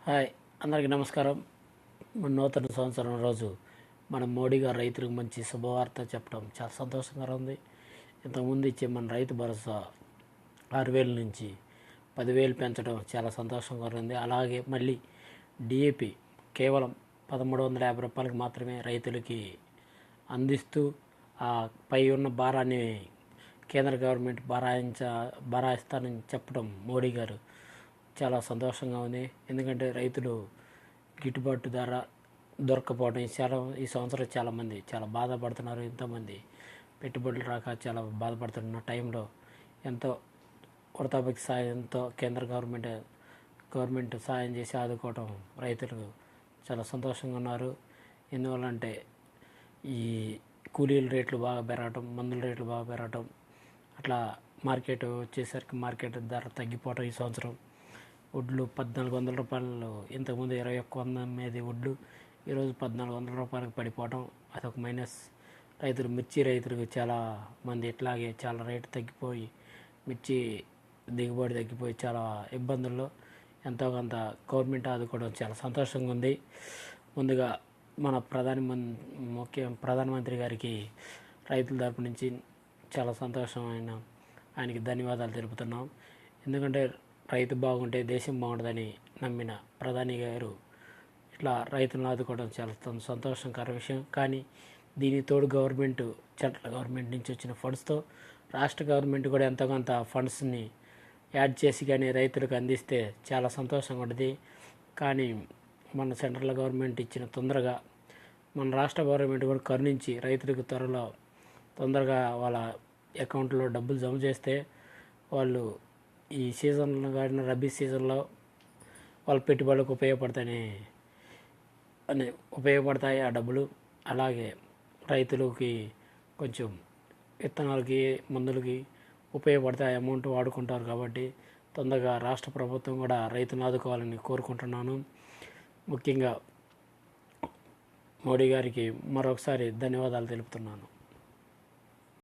Hi, అందరికీ నమస్కారం. మన నూతన సంవత్సరం రోజు మన మోడీ గారు రైతులకు మంచి శుభవార్త చెప్పడం చాలా సంతోషంగా ఉంది. ఇంతకుముందు ఇచ్చే మన రైతు భరోసా 6,000 నుంచి 10,000 పెంచడం చాలా సంతోషంగా ఉంది. అలాగే మళ్ళీ డిఏపి కేవలం 1,350 రూపాయలకి మాత్రమే రైతులకి అందిస్తూ ఆ పై ఉన్న భారాన్ని కేంద్ర గవర్నమెంట్ భారాయిస్తానని చెప్పడం మోడీ గారు చాలా సంతోషంగా ఉంది. ఎందుకంటే రైతులు గిట్టుబాటు ధర దొరకపోవడం ఈ సంవత్సరం చాలామంది చాలా బాధపడుతున్నారు. ఎంతోమంది పెట్టుబడులు రాక చాలా బాధపడుతున్న టైంలో ఎంతో వృతాపకి సాయంతో కేంద్ర గవర్నమెంట్ సాయం చేసి ఆదుకోవడం రైతులు చాలా సంతోషంగా ఉన్నారు. ఎందువల్లంటే ఈ కూలీల రేట్లు బాగా పెరగటం, మందుల రేట్లు బాగా పెరగటం, అట్లా మార్కెట్ వచ్చేసరికి మార్కెట్ ధర తగ్గిపోవటం. ఈ సంవత్సరం వడ్లు 1,400 రూపాయలు, ఇంతకుముందు 2,100 అమ్మేది వడ్లు ఈరోజు 1,400 రూపాయలకు పడిపోవడం అదొక మైనస్. మిర్చి రైతులకు చాలా మంది ఇట్లాగే చాలా రేటు తగ్గిపోయి మిర్చి దిగుబడి తగ్గిపోయి చాలా ఇబ్బందుల్లో ఎంతో కొంత గవర్నమెంట్ ఆదుకోవడం చాలా సంతోషంగా ఉంది. ముందుగా మన ప్రధానమంత్రి గారికి రైతుల తరపు నుంచి చాలా సంతోషమైన ఆయనకి ధన్యవాదాలు తెలుపుతున్నాం. ఎందుకంటే రైతు బాగుంటే దేశం బాగుంటుందని నమ్మిన ప్రధాని గారు ఇట్లా రైతులను ఆదుకోవడం చాలా సంతోషకర విషయం. కానీ దీని తోడు సెంట్రల్ గవర్నమెంట్ నుంచి వచ్చిన ఫండ్స్తో రాష్ట్ర గవర్నమెంట్ కూడా ఎంతో కొంత ఫండ్స్ని యాడ్ చేసి కానీ రైతులకు అందిస్తే చాలా సంతోషంగా ఉంటుంది. కానీ మన సెంట్రల్ గవర్నమెంట్ ఇచ్చిన తొందరగా మన రాష్ట్ర గవర్నమెంట్ కూడా కరుణించి రైతులకు తొందరగా వాళ్ళ అకౌంట్లో డబ్బులు జమ చేస్తే వాళ్ళు ఈ సీజన్లో కానీ రబీ సీజన్లో వాళ్ళ పెట్టుబడులకు ఉపయోగపడతాయి ఆ డబ్బులు. అలాగే రైతులకి కొంచెం విత్తనాలకి మందులకి ఉపయోగపడతాయి, అమౌంట్ వాడుకుంటారు. కాబట్టి తొందరగా రాష్ట్ర ప్రభుత్వం కూడా రైతులను ఆదుకోవాలని కోరుకుంటున్నాను. ముఖ్యంగా మోడీ గారికి మరొకసారి ధన్యవాదాలు తెలుపుతున్నాను.